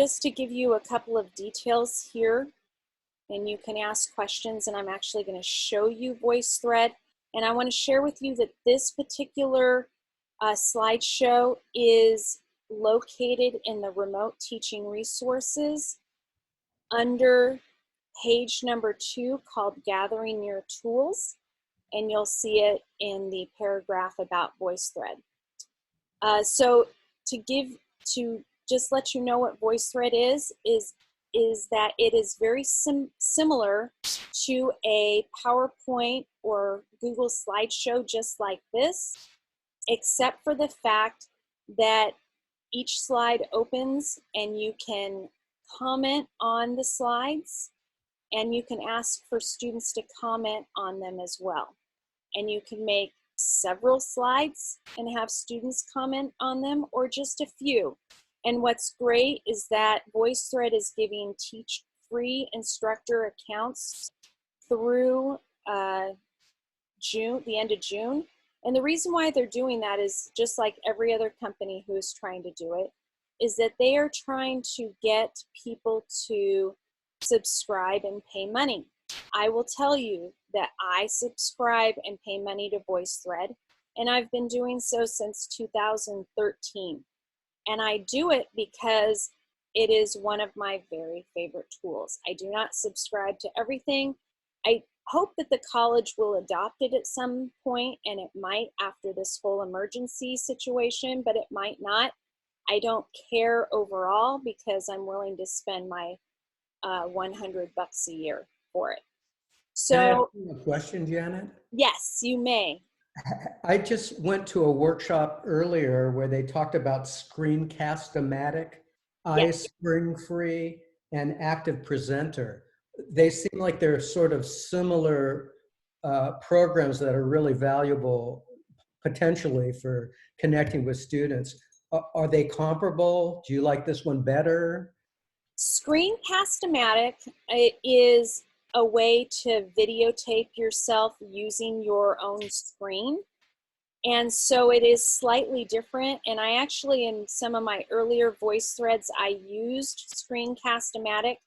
just to give you a couple of details here, and you can ask questions, and I'm actually going to show you VoiceThread. And I want to share with you that this particular slideshow is located in the remote teaching resources under page number 2 called Gathering Your Tools, and you'll see it in the paragraph about VoiceThread. So to just let you know what VoiceThread is that it is very similar to a PowerPoint or Google slideshow just like this, except for the fact that each slide opens and you can comment on the slides, and you can ask for students to comment on them as well. And you can make several slides and have students comment on them, or just a few. And what's great is that VoiceThread is giving free instructor accounts through the end of June. And the reason why they're doing that is just like every other company who is trying to do it, is that they are trying to get people to subscribe and pay money. I will tell you that I subscribe and pay money to VoiceThread, and I've been doing so since 2013. And I do it because it is one of my very favorite tools. I do not subscribe to everything. I hope that the college will adopt it at some point, and it might after this whole emergency situation, but it might not. I don't care overall because I'm willing to spend my $100 a year for it. So, can I ask you a question, Janet? Yes, you may. I just went to a workshop earlier where they talked about Screencast-O-Matic, Yes. iSpringFree, and Active Presenter. They seem like they're sort of similar programs that are really valuable potentially for connecting with students. Are they comparable? Do you like this one better? Screencast-O-Matic is a way to videotape yourself using your own screen. And so it is slightly different. And I actually, in some of my earlier voice threads, I used Screencast-O-Matic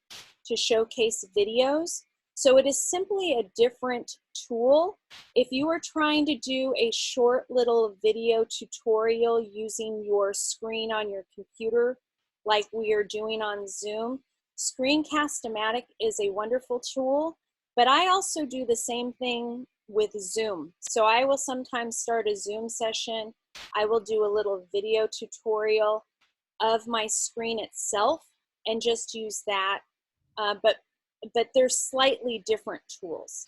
to showcase videos. So it is simply a different tool. If you are trying to do a short little video tutorial using your screen on your computer, like we are doing on Zoom, Screencast-O-Matic is a wonderful tool, but I also do the same thing with Zoom. So I will sometimes start a Zoom session. I will do a little video tutorial of my screen itself and just use that. But they're slightly different tools.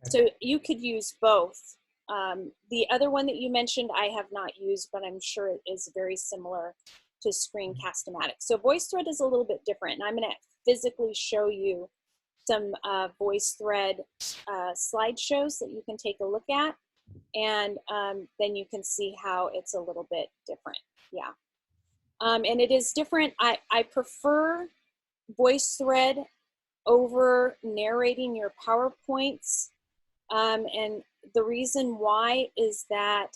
Okay. So you could use both. The other one that you mentioned I have not used, but I'm sure it is very similar to Screencast-O-Matic. So VoiceThread is a little bit different, and I'm going to physically show you some VoiceThread slideshows that you can take a look at, and then you can see how it's a little bit different. Yeah, and it is different. I prefer VoiceThread over narrating your PowerPoints, and the reason why is that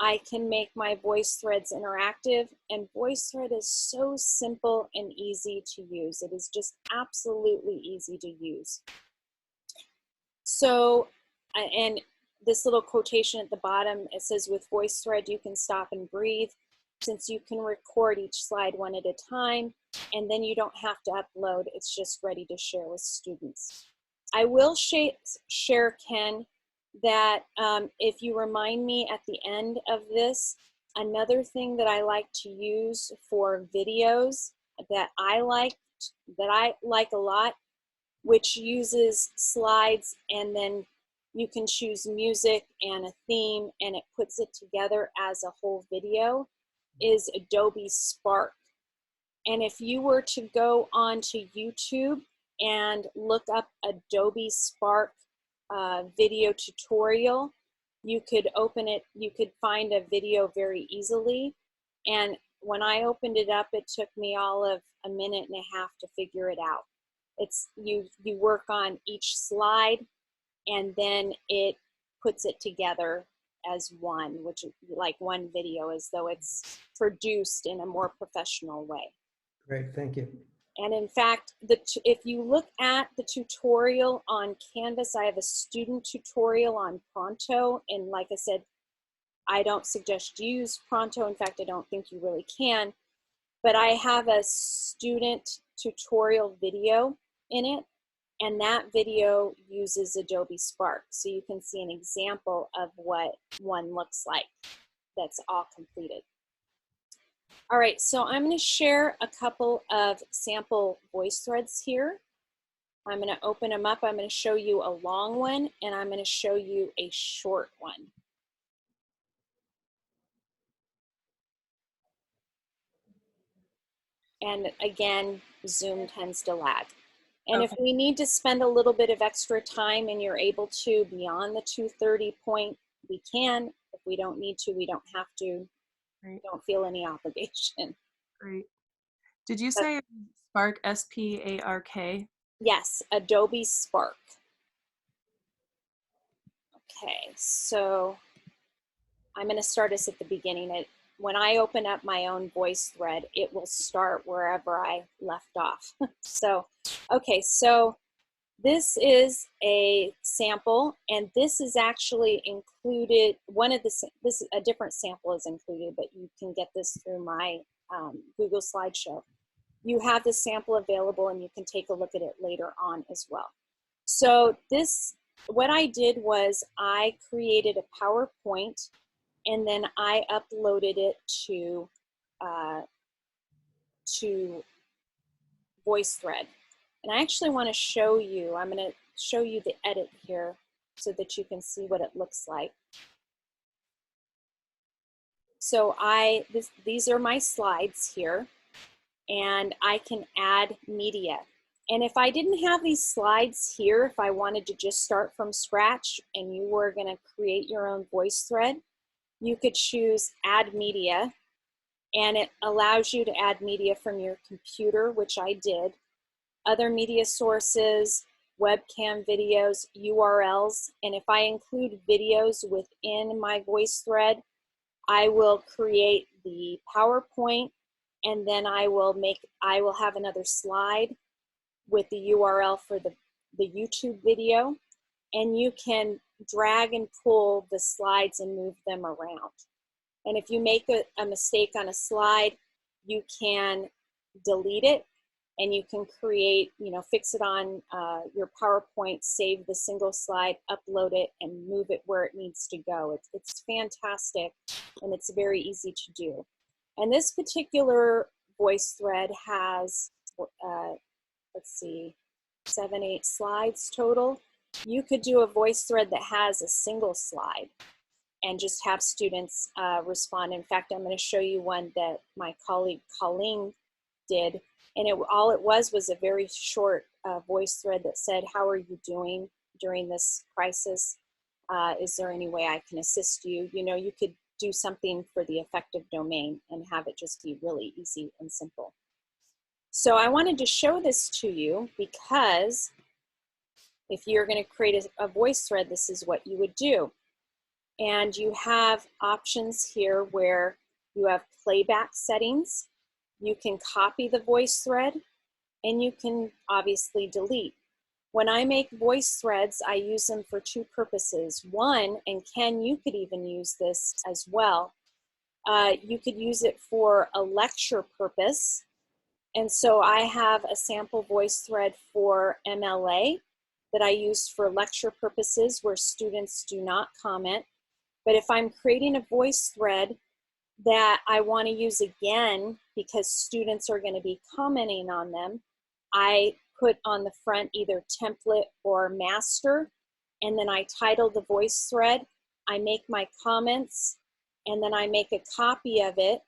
I can make my voice threads interactive, and VoiceThread is so simple and easy to use. It is just absolutely easy to use. So, and this little quotation at the bottom, it says, with VoiceThread, you can stop and breathe, since you can record each slide one at a time, and then you don't have to upload. It's just ready to share with students. I will share, Ken, that if you remind me at the end of this, another thing that I like to use for videos that I like a lot, which uses slides, and then you can choose music and a theme, and it puts it together as a whole video, is Adobe Spark. And if you were to go onto YouTube and look up Adobe Spark video tutorial, you could open it, you could find a video very easily. And when I opened it up, it took me all of a minute and a half to figure it out. It's you work on each slide, and then it puts it together as one, which is like one video, as though it's produced in a more professional way. Great, thank you. And in fact, if you look at the tutorial on Canvas, I have a student tutorial on Pronto. And like I said, I don't suggest you use Pronto. In fact, I don't think you really can. But I have a student tutorial video in it. And that video uses Adobe Spark. So you can see an example of what one looks like that's all completed. All right, so I'm going to share a couple of sample voice threads here. I'm going to open them up. I'm going to show you a long one, and I'm going to show you a short one. And again, Zoom tends to lag. And Okay. if we need to spend a little bit of extra time and you're able to beyond the 2:30 point, we can. If we don't need to, we don't have to. Great. We don't feel any obligation. Great. Did you say Spark, S-P-A-R-K? Yes, Adobe Spark. Okay, so I'm going to start us at the beginning. When I open up my own voice thread, it will start wherever I left off. So, okay, so this is a sample, and this is actually included. A different sample is included, but you can get this through my Google Slideshow. You have the sample available, and you can take a look at it later on as well. So what I did was I created a PowerPoint, and then I uploaded it to Voicethread. And I actually want to show you, I'm going to show you the edit here so that you can see what it looks like. So these are my slides here, and I can add media. And if I didn't have these slides here, if I wanted to just start from scratch and you were going to create your own voice thread, you could choose Add Media, and it allows you to add media from your computer, which I did, other media sources, webcam videos, URLs, and if I include videos within my voice thread, I will create the PowerPoint, and then I will have another slide with the URL for the YouTube video, and you can drag and pull the slides and move them around. And if you make a mistake on a slide, you can delete it, and you can create, fix it on your PowerPoint, save the single slide, upload it, and move it where it needs to go. It's fantastic, and it's very easy to do. And this particular voice thread has, let's see, 7, 8 slides total. You could do a voice thread that has a single slide and just have students respond. In fact, I'm going to show you one that my colleague Colleen did, and all it was a very short voice thread that said, "How are you doing during this crisis? Is there any way I can assist you?" You could do something for the effective domain and have it just be really easy and simple. So I wanted to show this to you because if you're going to create a voice thread, this is what you would do. And you have options here where you have playback settings. You can copy the voice thread, and you can obviously delete. When I make voice threads, I use them for 2 purposes. One, and Ken, you could even use this as well. You could use it for a lecture purpose. And so I have a sample voice thread for MLA that I use for lecture purposes where students do not comment. But if I'm creating a voice thread that I want to use again because students are going to be commenting on them, I put on the front either template or master, and then I title the voice thread, I make my comments, and then I make a copy of it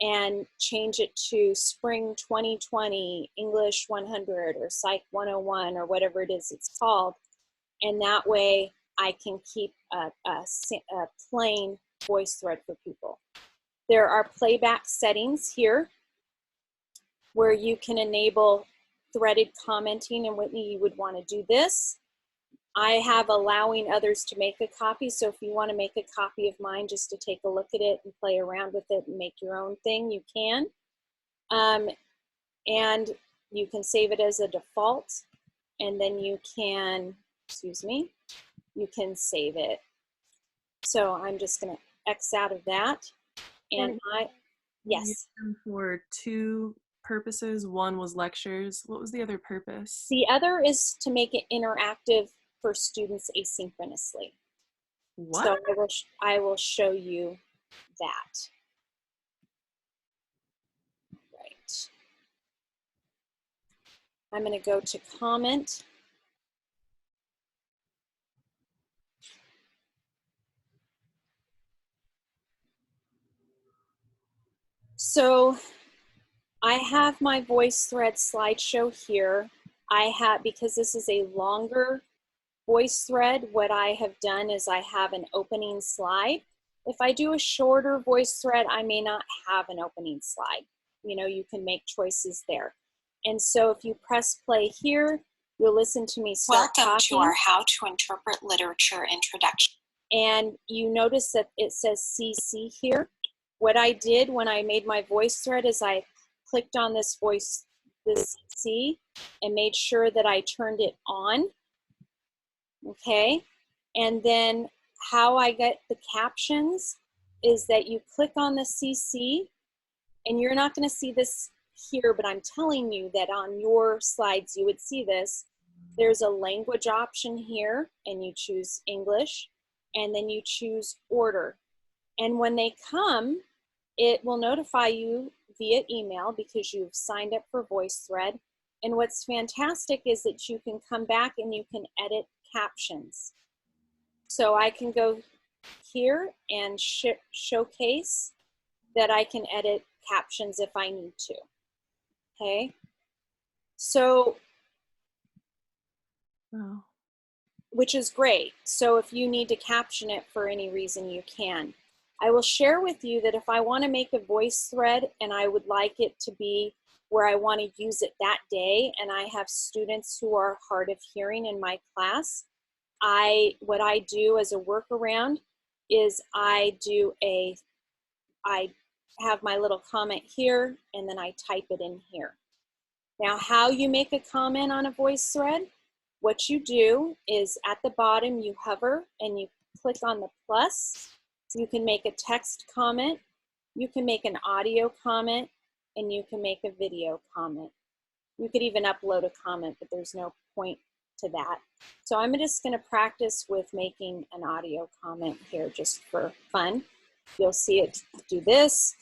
and change it to Spring 2020, English 100, or Psych 101, or whatever it is it's called. And that way I can keep a plain voice thread for people. There are playback settings here where you can enable threaded commenting, and Whitney, you would want to do this. I have allowing others to make a copy, so if you want to make a copy of mine just to take a look at it and play around with it and make your own thing, you can. And you can save it as a default, and then you can, excuse me, you can save it. So I'm just going to X out of that. And yes. Used them for two purposes. One was lectures. What was the other purpose? The other is to make it interactive for students asynchronously. What? So I will show you that. Right. I'm going to go to comment. So I have my VoiceThread slideshow here. Because this is a longer VoiceThread, what I have done is I have an opening slide. If I do a shorter VoiceThread, I may not have an opening slide. You know, you can make choices there. And so if you press play here, you'll listen to me start Welcome talking. to our How to Interpret Literature introduction. And you notice that it says CC here. What I did when I made my VoiceThread is I clicked on this CC and made sure that I turned it on. Okay, and then how I get the captions is that you click on the CC, and you're not going to see this here, but I'm telling you that on your slides you would see this. There's a language option here, and you choose English, and then you choose order. And when they come, it will notify you via email because you've signed up for VoiceThread. And what's fantastic is that you can come back and you can edit captions. So I can go here and showcase that I can edit captions if I need to. Okay, so, which is great. So if you need to caption it for any reason, you can. I will share with you that if I want to make a VoiceThread and I would like it to be where I want to use it that day, and I have students who are hard of hearing in my class, what I do as a workaround is I have my little comment here, and then I type it in here. Now, how you make a comment on a VoiceThread, what you do is at the bottom you hover and you click on the plus. You can make a text comment, you can make an audio comment, and you can make a video comment. You could even upload a comment, but there's no point to that. So I'm just going to practice with making an audio comment here just for fun. You'll see it do this,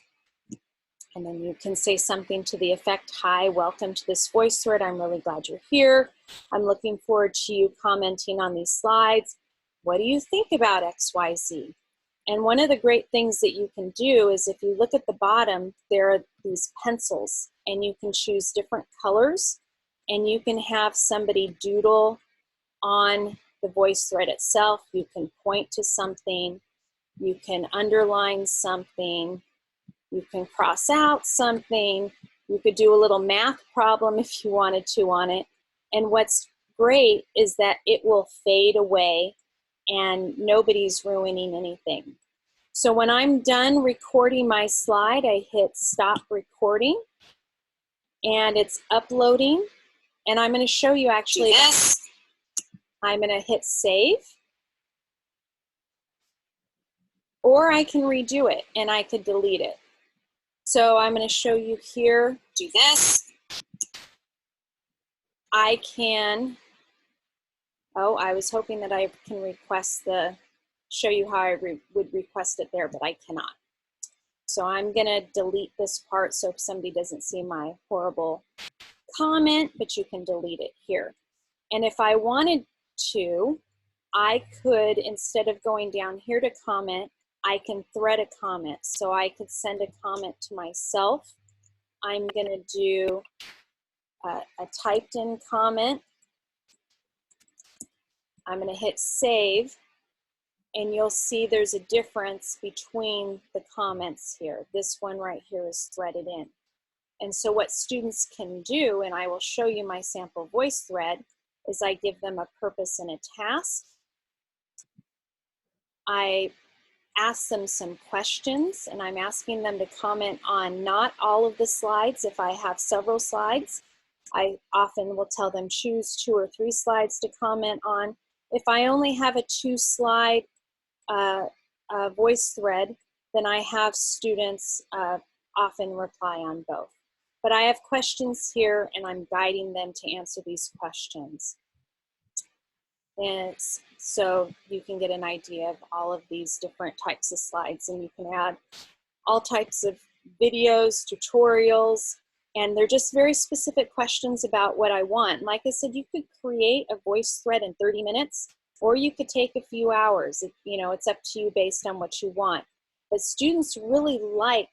and then you can say something to the effect, "Hi, welcome to this VoiceThread. I'm really glad you're here. I'm looking forward to you commenting on these slides. What do you think about XYZ?" And one of the great things that you can do is if you look at the bottom, there are these pencils, and you can choose different colors, and you can have somebody doodle on the VoiceThread itself. You can point to something, you can underline something, you can cross out something, you could do a little math problem if you wanted to on it. And what's great is that it will fade away and nobody's ruining anything. So when I'm done recording my slide, I hit stop recording, and it's uploading. And I'm going to show you actually this. I'm going to hit save, or I can redo it and I could delete it. So I'm going to show you here. Do this. I can, I was hoping that I can request show you how I would request it there, but I cannot. So I'm going to delete this part so if somebody doesn't see my horrible comment, but you can delete it here. And if I wanted to, I could, instead of going down here to comment, I can thread a comment. So I could send a comment to myself. I'm going to do a typed in comment. I'm going to hit save, and you'll see there's a difference between the comments here. This one right here is threaded in. And so what students can do, and I will show you my sample VoiceThread, is I give them a purpose and a task. I ask them some questions, and I'm asking them to comment on not all of the slides. If I have several slides, I often will tell them choose 2 or 3 slides to comment on. If I only have a 2-slide voice thread, then I have students often reply on both. But I have questions here, and I'm guiding them to answer these questions. And so you can get an idea of all of these different types of slides, and you can add all types of videos, tutorials, and they're just very specific questions about what I want. Like I said, you could create a voice thread in 30 minutes, or you could take a few hours. It's up to you based on what you want. But students really like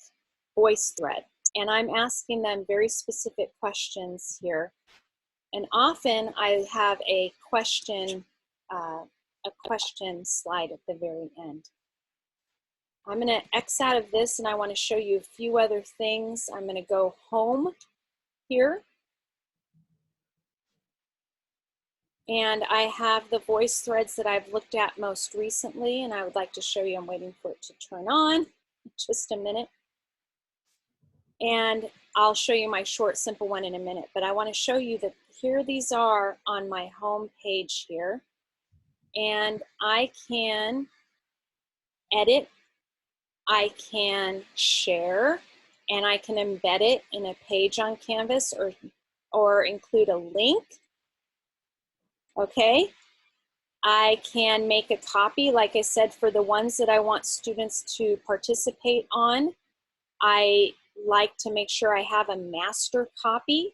VoiceThread, and I'm asking them very specific questions here. And often I have a question slide at the very end. I'm going to X out of this, and I want to show you a few other things. I'm going to go home here. And I have the voice threads that I've looked at most recently, and I would like to show you. I'm waiting for it to turn on. Just a minute. And I'll show you my short, simple one in a minute. But I want to show you that here these are on my home page here. And I can edit, I can share, and I can embed it in a page on Canvas or include a link. Okay. I can make a copy, like I said, for the ones that I want students to participate on. I like to make sure I have a master copy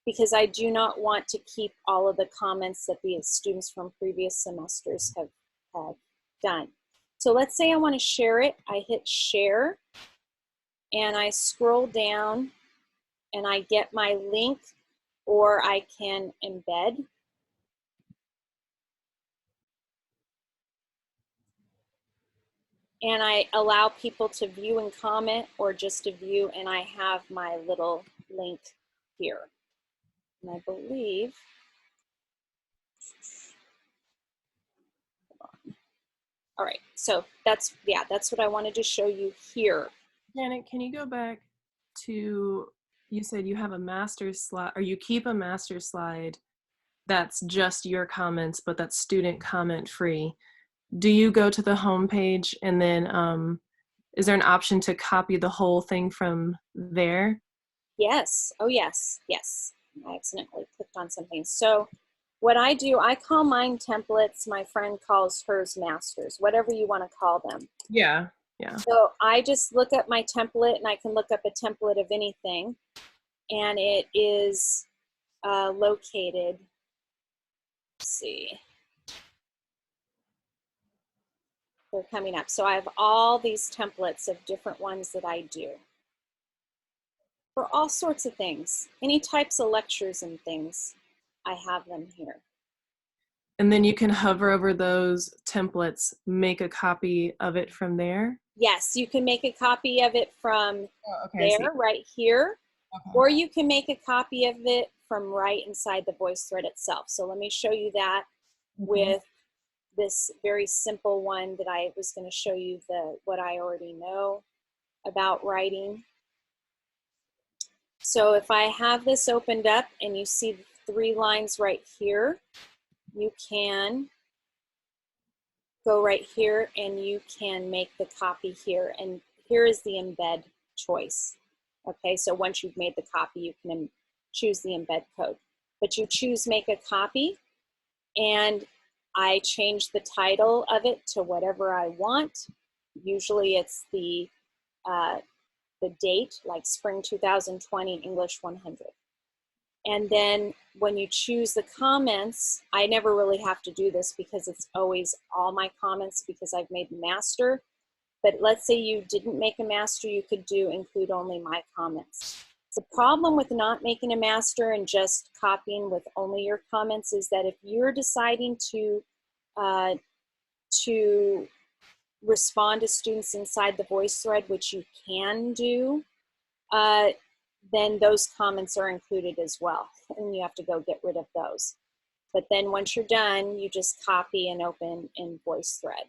because I do not want to keep all of the comments that the students from previous semesters have done. So let's say I want to share it. I hit share and I scroll down and I get my link, or I can embed. And I allow people to view and comment, or just to view, and I have my little link here. And I believe, all right, so that's what I wanted to show you here. Janet, can you go back to, you said you have a master slide, or you keep a master slide that's just your comments, but that's student comment free. Do you go to the home page and then is there an option to copy the whole thing from there? Yes. Oh, yes. Yes. I accidentally clicked on something. So what I do, I call mine templates. My friend calls hers masters, whatever you want to call them. Yeah. Yeah. So I just look up my template, and I can look up a template of anything. And it is located, let's see. They're coming up. So I have all these templates of different ones that I do for all sorts of things. Any types of lectures and things, I have them here. And then you can hover over those templates, make a copy of it from there? Yes, you can make a copy of it from there, right here, okay. Or you can make a copy of it from right inside the VoiceThread itself. So let me show you that with this very simple one that I was going to show you what I already know about writing. So if I have this opened up and you see the 3 lines right here, you can go right here and you can make the copy here. And here is the embed choice. Okay, so once you've made the copy, you can choose the embed code. But you choose make a copy, and I change the title of it to whatever I want. Usually it's the date, like Spring 2020 English 100. And then when you choose the comments, I never really have to do this because it's always all my comments because I've made master. But let's say you didn't make a master, you could include only my comments. The problem with not making a master and just copying with only your comments is that if you're deciding to respond to students inside the VoiceThread, which you can do, then those comments are included as well, and you have to go get rid of those. But then once you're done, you just copy and open in VoiceThread.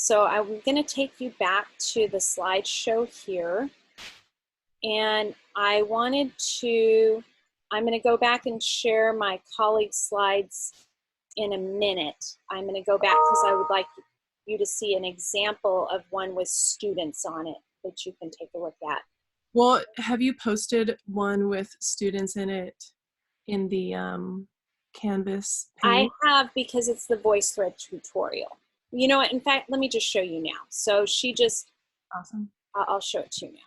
So I'm going to take you back to the slideshow here. And I'm going to go back and share my colleague's slides in a minute. I'm going to go back because I would like you to see an example of one with students on it that you can take a look at. Well, have you posted one with students in it in the Canvas page? I have, because it's the VoiceThread tutorial. You know what? In fact, let me just show you now. So she just, Awesome. I'll show it to you now.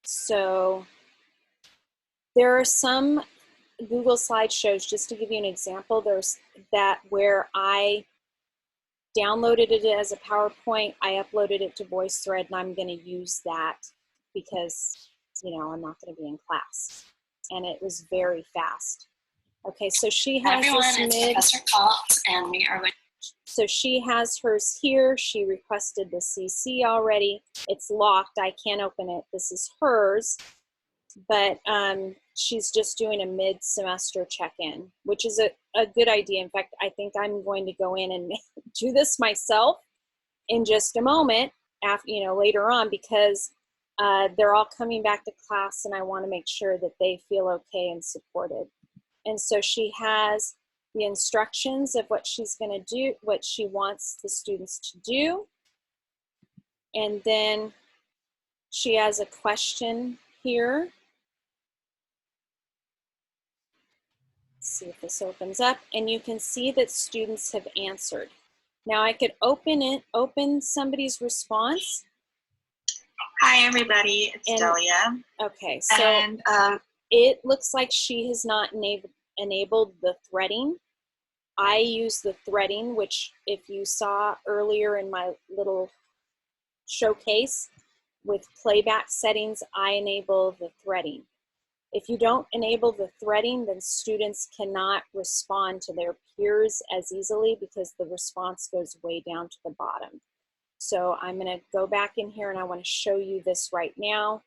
So there are some Google Slideshows, just to give you an example, there's that where I downloaded it as a PowerPoint, I uploaded it to VoiceThread, and I'm going to use that because, you know, I'm not going to be in class. And it was very fast. Okay, so she has this mid. Professor Cox, and we are with. So she has hers here. She requested the CC already. It's locked. I can't open it. This is hers. But she's just doing a mid-semester check-in, which is a good idea. In fact, I think I'm going to go in and do this myself in just a moment, after, you know, later on, because they're all coming back to class, and I want to make sure that they feel okay and supported. And so she has the instructions of what she's going to do, what she wants the students to do. And then she has a question here. Let's see if this opens up, and you can see that students have answered. Now I could open somebody's response. Hi everybody, it's Delia. Okay, so and it looks like she has not enabled the threading. I use the threading, which if you saw earlier in my little showcase with playback settings, I enable the threading. If you don't enable the threading, then students cannot respond to their peers as easily because the response goes way down to the bottom. So I'm going to go back in here, and I want to show you this right now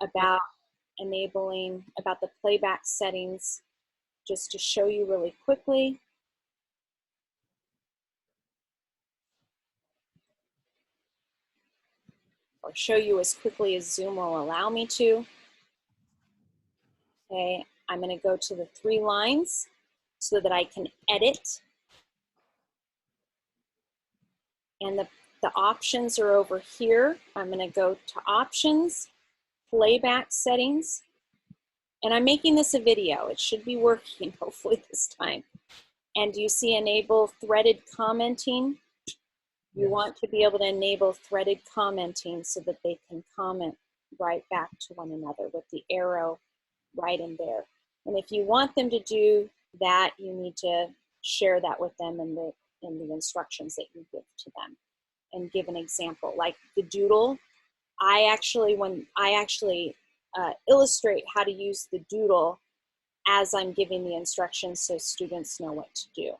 about enabling, about the playback settings, just to show you really quickly. Or show you as quickly as Zoom will allow me to. Okay, I'm going to go to the 3 lines so that I can edit. And the options are over here. I'm going to go to options, playback settings, and I'm making this a video. It should be working hopefully this time. And do you see enable threaded commenting? You want to be able to enable threaded commenting so that they can comment right back to one another with the arrow right in there. And if you want them to do that, you need to share that with them in the instructions that you give to them, and give an example. Like the doodle, I actually illustrate how to use the doodle as I'm giving the instructions so students know what to do.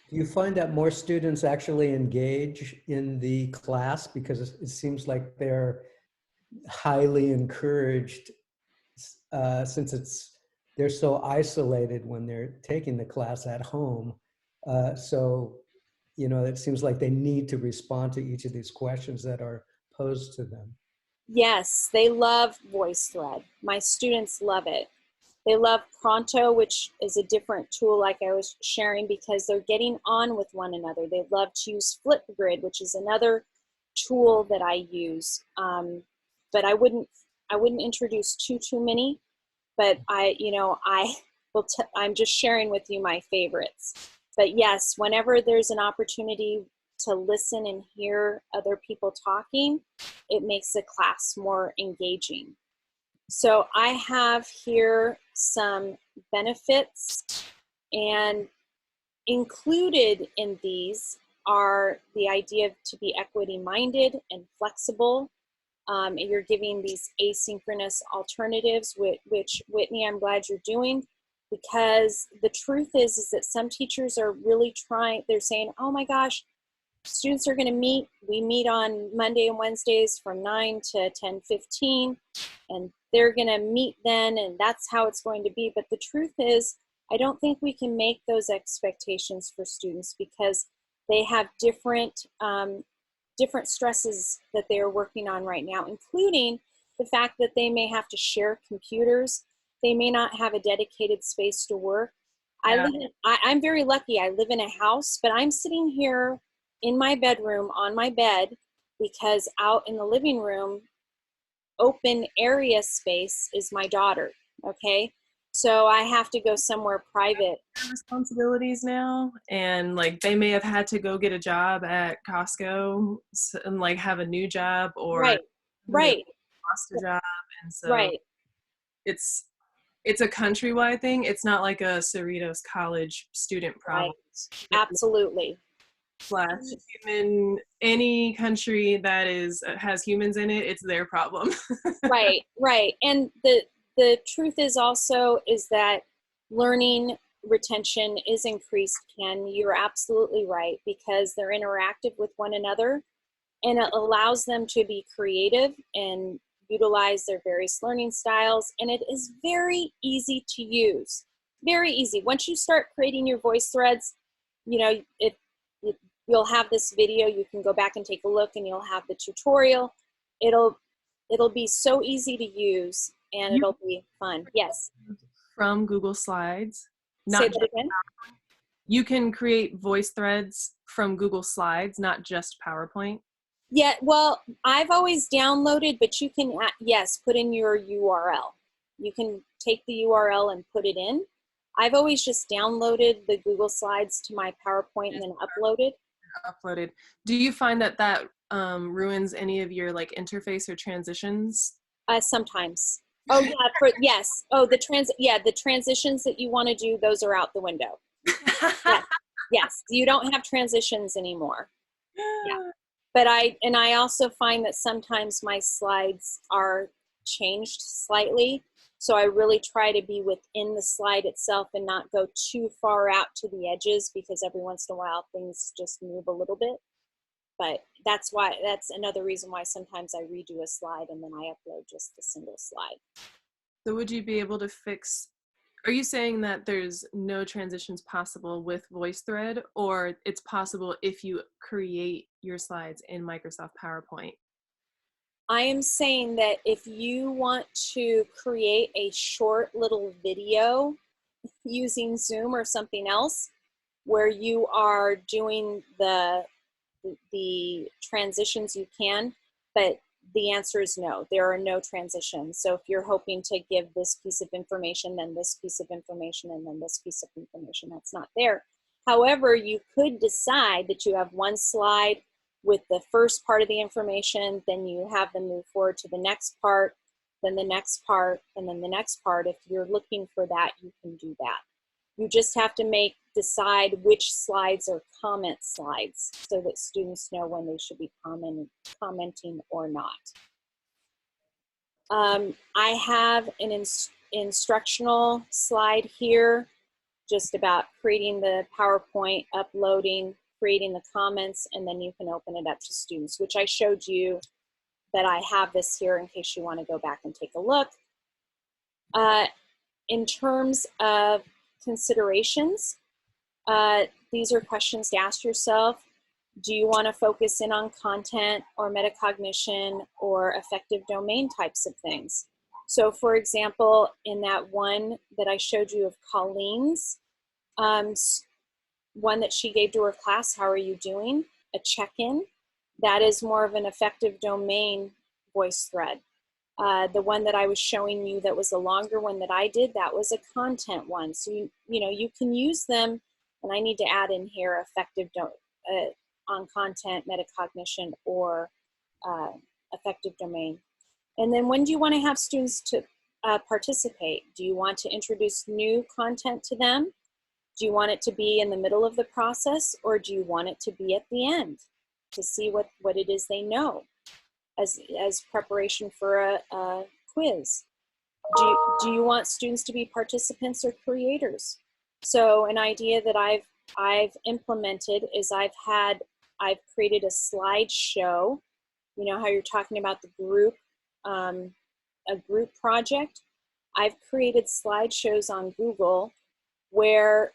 Do you find that more students actually engage in the class? Because it seems like they're highly encouraged since they're so isolated when they're taking the class at home. So, you know, it seems like they need to respond to each of these questions that are posed to them. Yes, they love VoiceThread. My students love it. They love Pronto, which is a different tool like I was sharing, because they're getting on with one another. They love to use Flipgrid, which is another tool that I use. But I wouldn't introduce too many, but I'm just sharing with you my favorites. But yes, whenever there's an opportunity to listen and hear other people talking, it makes the class more engaging. So I have here some benefits, and included in these are the idea to be equity-minded and flexible. And you're giving these asynchronous alternatives, which Whitney, I'm glad you're doing, because the truth is that some teachers are really trying, they're saying, oh my gosh, students are going to meet. We meet on Monday and Wednesdays from 9 to 10:15, and they're going to meet then, and that's how it's going to be. But the truth is, I don't think we can make those expectations for students because they have different stresses that they are working on right now, including the fact that they may have to share computers. They may not have a dedicated space to work. Yeah. I'm very lucky. I live in a house, but I'm sitting here in my bedroom on my bed because out in the living room, open area space is my daughter, okay? So I have to go somewhere private. Responsibilities now, and like they may have had to go get a job at Costco and like have a new job or Right. lost a job, and so Right. it's a countrywide thing. It's not like a Cerritos College student problem. Absolutely. Slash human, any country that has humans in it, it's their problem. Right. And the truth is also is that learning retention is increased, Ken. You're absolutely right, because they're interactive with one another, and it allows them to be creative and utilize their various learning styles, and it is very easy to use. Very easy. Once you start creating your voice threads, you know, you'll have this video. You can go back and take a look, and you'll have the tutorial. It'll be so easy to use, and it'll be fun. Yes. From Google Slides. Say that again. You can create voice threads from Google Slides, not just PowerPoint. Yeah, well, I've always downloaded, but you can, yes, put in your URL. You can take the URL and put it in. I've always just downloaded the Google Slides to my PowerPoint and then uploaded. Do you find that ruins any of your like interface or transitions? Sometimes. Oh yeah, yes. Oh, the transitions that you want to do, those are out the window. Yes, you don't have transitions anymore. Yeah. But I also find that sometimes my slides are changed slightly. So I really try to be within the slide itself and not go too far out to the edges, because every once in a while things just move a little bit. But that's another reason why sometimes I redo a slide and then I upload just a single slide. So would you be able to are you saying that there's no transitions possible with VoiceThread, or it's possible if you create your slides in Microsoft PowerPoint? I am saying that if you want to create a short little video using Zoom or something else where you are doing the transitions, you can, but the answer is no. There are no transitions. So if you're hoping to give this piece of information, then this piece of information, and then this piece of information, that's not there. However, you could decide that you have one slide with the first part of the information, then you have them move forward to the next part, then the next part, and then the next part. If you're looking for that, you can do that. You just have to decide which slides are comment slides so that students know when they should be commenting or not. I have an instructional slide here just about creating the PowerPoint, uploading, creating the comments, and then you can open it up to students, which I showed you that I have this here in case you want to go back and take a look. In terms of considerations, these are questions to ask yourself. Do you want to focus in on content or metacognition or effective domain types of things? So for example, in that one that I showed you of Colleen's, one that she gave to her class, how are you doing? A check-in, that is more of an effective domain voice thread. The one that I was showing you that was the longer one that I did, that was a content one. So you can use them, and I need to add in here effective on content, metacognition, or effective domain. And then when do you want to have students to participate? Do you want to introduce new content to them? Do you want it to be in the middle of the process, or do you want it to be at the end to see what it is they know as preparation for a quiz? Do you want students to be participants or creators? So an idea that I've implemented is I've had I've created a slideshow. You know how you're talking about the group, a group project? I've created slideshows on Google where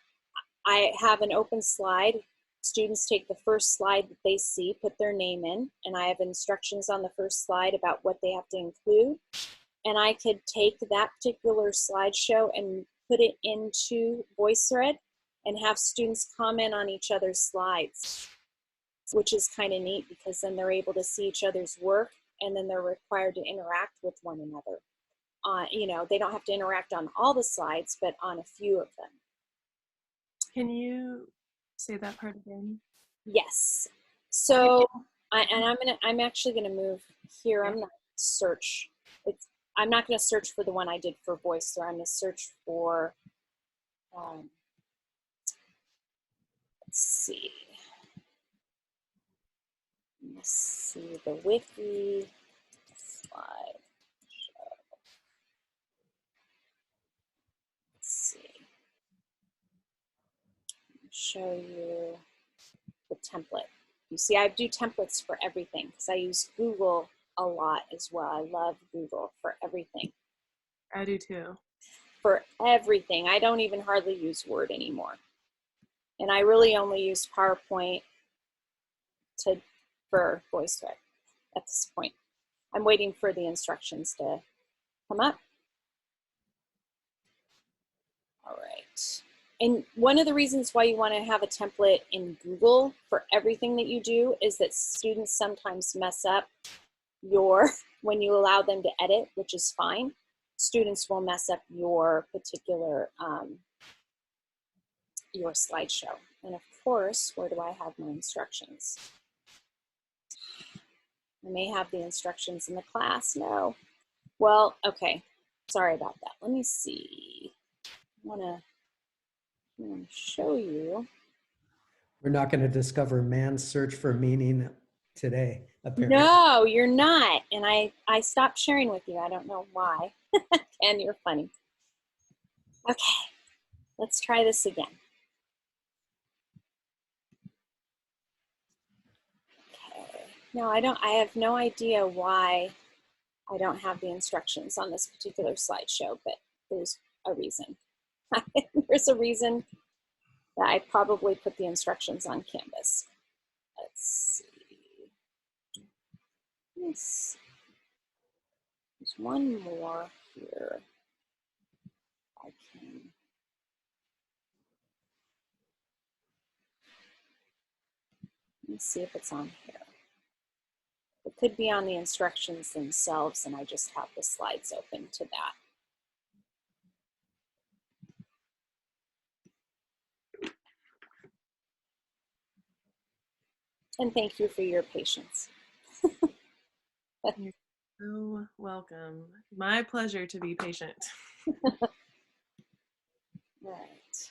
I have an open slide. Students take the first slide that they see, put their name in, and I have instructions on the first slide about what they have to include. And I could take that particular slideshow and put it into Voicethread and have students comment on each other's slides, which is kind of neat because then they're able to see each other's work, and then they're required to interact with one another. You know, they don't have to interact on all the slides, but on a few of them. Can you say that part again? Yes. So, I'm actually gonna move here. I'm not search. I'm not gonna search for the one I did for Voicethread. I'm gonna search for. Let's see. Let's see the wiki slide. Let's see. Show you the template. You see, I do templates for everything because I use Google a lot as well. I love Google for everything. I do too. For everything. I don't even hardly use Word anymore. And I really only use PowerPoint for Voicethread at this point. I'm waiting for the instructions to come up. All right. And one of the reasons why you want to have a template in Google for everything that you do is that students sometimes mess up when you allow them to edit, which is fine. Students will mess up your particular, your slideshow. And of course, where do I have my instructions? I may have the instructions in the class. No. Well, okay. Sorry about that. Let me see. I want to show you. We're not going to discover man's search for meaning today, apparently. No, you're not. And I stopped sharing with you. I don't know why. And you're funny. Okay, let's try this again. Okay. No, I have no idea why I don't have the instructions on this particular slideshow, but there's a reason. There's a reason that I probably put the instructions on Canvas. Let's see. Yes. There's one more here. I can. Let me see if it's on here. It could be on the instructions themselves, and I just have the slides open to that. And thank you for your patience. You're so welcome. My pleasure to be patient. Right.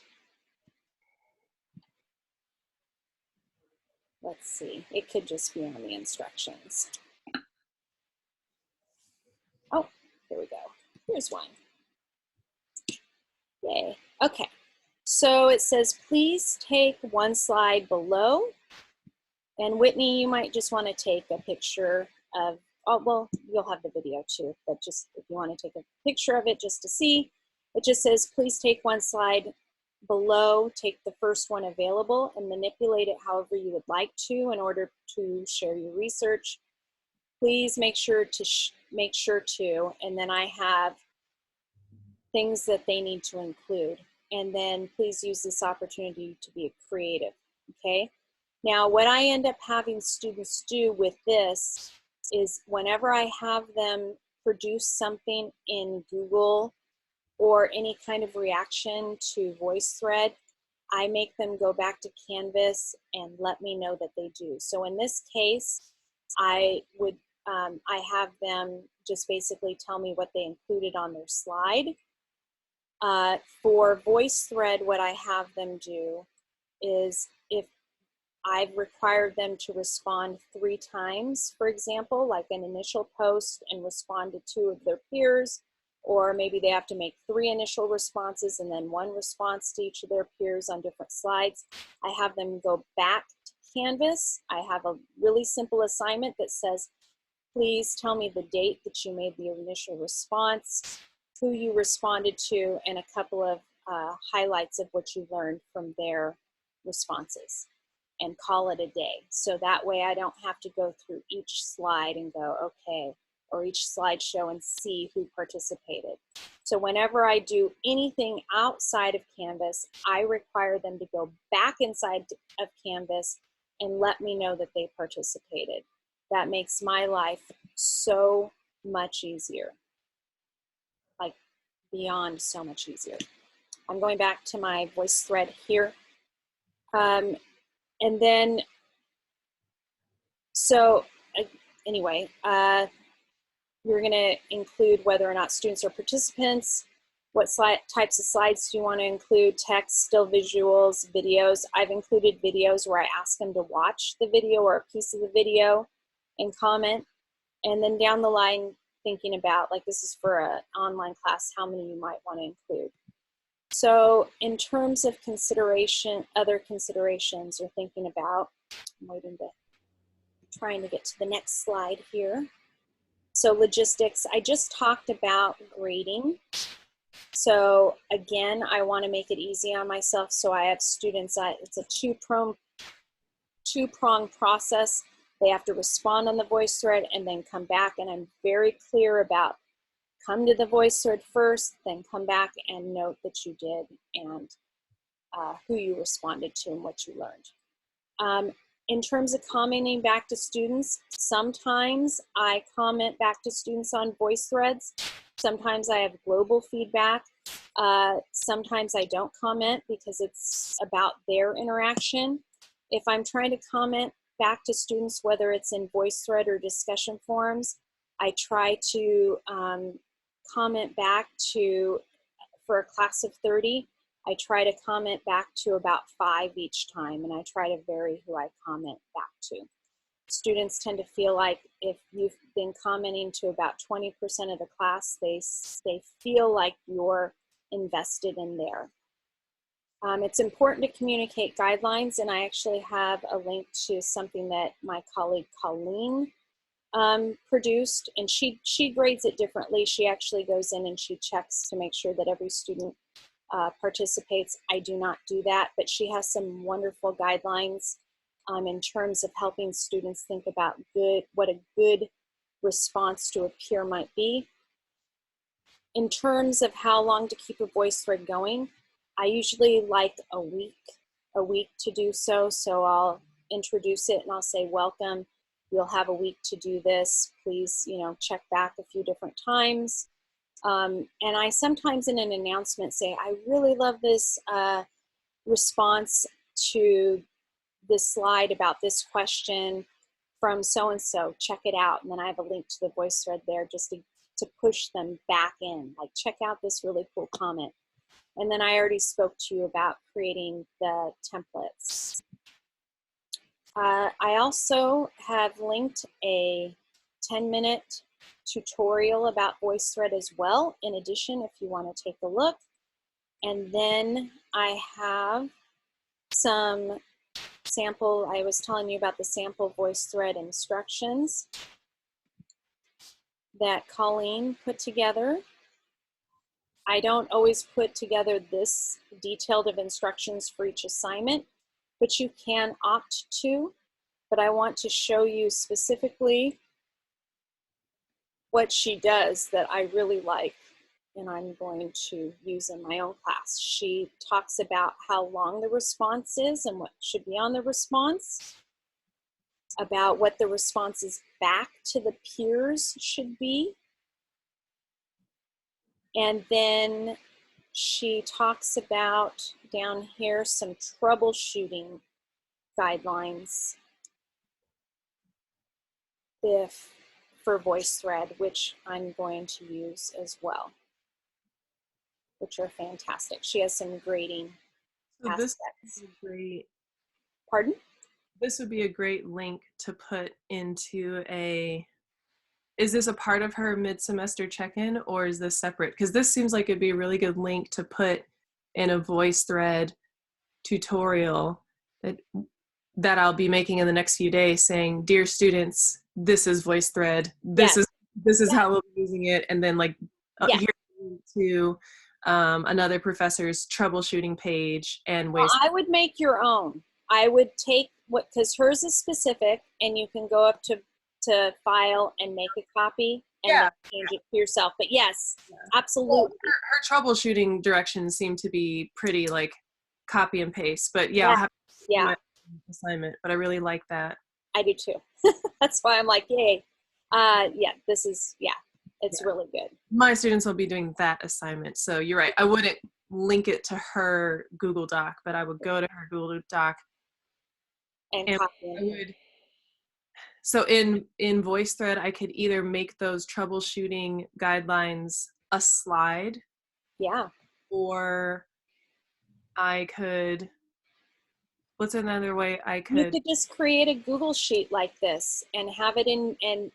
Let's see. It could just be on the instructions. Oh, here we go. Here's one. Yay. Okay. So it says, please take one slide below. And Whitney, you might just want to take a picture of, oh, well, you'll have the video too, but just if you want to take a picture of it just to see, it just says, please take one slide below, take the first one available and manipulate it however you would like to in order to share your research. Please make sure to, and then I have things that they need to include. And then please use this opportunity to be creative, okay? Now, what I end up having students do with this is whenever I have them produce something in Google or any kind of reaction to VoiceThread, I make them go back to Canvas and let me know that they do. So in this case, I have them just basically tell me what they included on their slide. For VoiceThread, what I have them do is if I've required them to respond 3 times, for example, like an initial post and respond to 2 of their peers, or maybe they have to make 3 initial responses and then 1 response to each of their peers on different slides. I have them go back to Canvas, I have a really simple assignment that says, please tell me the date that you made the initial response, who you responded to, and a couple of highlights of what you learned from their responses, and call it a day. So that way I don't have to go through each slide and go, okay, or each slideshow and see who participated. So whenever I do anything outside of Canvas, I require them to go back inside of Canvas and let me know that they participated. That makes my life so much easier, like beyond so much easier. I'm going back to my Voicethread here. And then, so anyway, you're going to include whether or not students are participants, what types of slides do you want to include, text, still visuals, videos. I've included videos where I ask them to watch the video or a piece of the video and comment. And then down the line, thinking about, like this is for an online class, how many you might want to include. So in terms of consideration, other considerations you're thinking about, I'm trying to get to the next slide here. So logistics, I just talked about grading. So again, I want to make it easy on myself. So I have students, it's a two-pronged process. They have to respond on the Voicethread and then come back. And I'm very clear about come to the Voicethread first, then come back and note that you did and who you responded to and what you learned. In terms of commenting back to students, sometimes I comment back to students on Voicethreads. Sometimes I have global feedback. Sometimes I don't comment because it's about their interaction. If I'm trying to comment back to students, whether it's in Voicethread or discussion forums, I try to comment back to, for a class of 30, I try to comment back to about 5 each time, and I try to vary who I comment back to. Students tend to feel like if you've been commenting to about 20% of the class, they feel like you're invested in there. It's important to communicate guidelines, and I actually have a link to something that my colleague Colleen produced, and she grades it differently. She actually goes in and she checks to make sure that every student participates. I do not do that, but she has some wonderful guidelines in terms of helping students think about what a good response to a peer might be. In terms of how long to keep a Voicethread going, I usually like a week to do so. So I'll introduce it and I'll say, welcome, you'll have a week to do this. Please, check back a few different times. And I sometimes in an announcement say, I really love this response to this slide about this question from so-and-so, check it out. And then I have a link to the Voicethread there just to push them back in, like check out this really cool comment. And then I already spoke to you about creating the templates. I also have linked a 10-minute tutorial about Voicethread as well, in addition, if you want to take a look. And then I have some sample, I was telling you about the sample Voicethread instructions that Colleen put together. I don't always put together this detailed of instructions for each assignment, but you can opt to. But I want to show you specifically what she does that I really like, and I'm going to use in my own class. She talks about how long the response is and what should be on the response, about what the responses back to the peers should be. And then she talks about down here some troubleshooting guidelines for Voicethread, which I'm going to use as well, which are fantastic. She has some grading aspects. This would be great. Pardon? This would be a great link to put into is this a part of her mid-semester check-in, or is this separate? Because this seems like it'd be a really good link to put in a Voicethread tutorial that that I'll be making in the next few days saying, dear students, this is VoiceThread. This is how we'll be using it. And then like here's to another professor's troubleshooting page and ways. Well, I would make your own. I would take because hers is specific, and you can go up to file and make a copy and then change it to yourself. But yes, absolutely. Well, her troubleshooting directions seem to be pretty like copy and paste. But I'll have to do my assignment. But I really like that. I do too. That's why I'm like, yay. This is it's really good. My students will be doing that assignment. So you're right. I wouldn't link it to her Google Doc, but I would go to her Google Doc and copy it. So in VoiceThread, I could either make those troubleshooting guidelines a slide. Yeah. Or I could, what's another way I could? You could just create a Google Sheet like this and have it in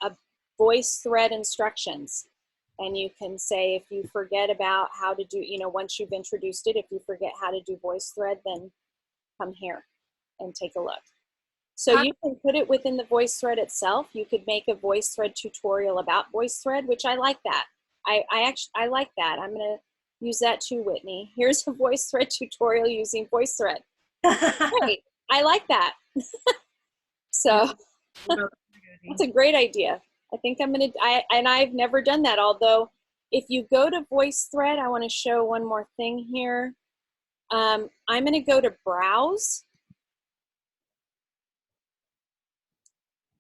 a VoiceThread instructions. And you can say, if you forget about how to do, once you've introduced it, if you forget how to do VoiceThread, then come here and take a look. So you can put it within the VoiceThread itself. You could make a VoiceThread tutorial about VoiceThread, which I like that. I like that. I'm going to use that too, Whitney. Here's a VoiceThread tutorial using VoiceThread. Great. I like that. So that's a great idea. I think I'm going to, and I've never done that. Although if you go to VoiceThread, I want to show one more thing here. I'm going to go to Browse.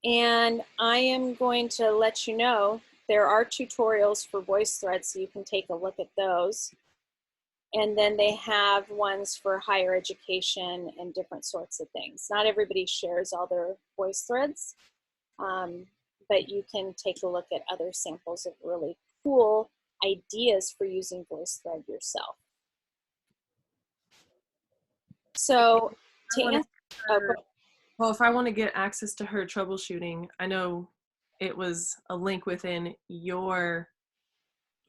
And I am going to let you know there are tutorials for VoiceThread, so you can take a look at those. And then they have ones for higher education and different sorts of things. Not everybody shares all their VoiceThreads, but you can take a look at other samples of really cool ideas for using VoiceThread yourself. So to answer, well, if I want to get access to her troubleshooting, I know it was a link within your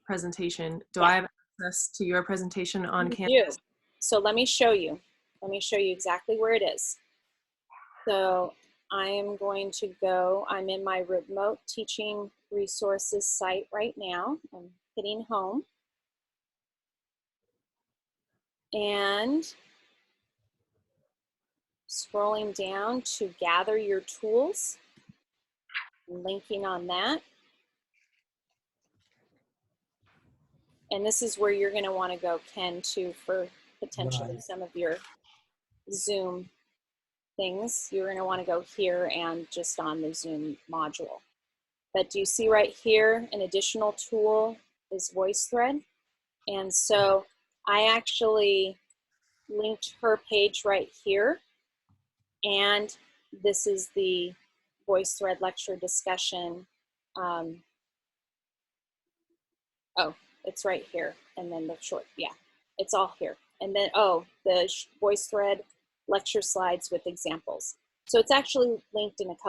presentation. Do I have access to your presentation on Canvas? So let me show you. Let me show you exactly where it is. So I am going to go, I'm in my remote teaching resources site right now. I'm hitting home. And scrolling down to gather your tools, linking on that. And this is where you're going to want to go, Ken, too, for potentially some of your Zoom things. You're going to want to go here and just on the Zoom module. But do you see right here, an additional tool is VoiceThread? And so I actually linked her page right here. And this is the VoiceThread lecture discussion. Oh, it's right here. And then the short, it's all here. And then, the VoiceThread lecture slides with examples. So it's actually linked in a couple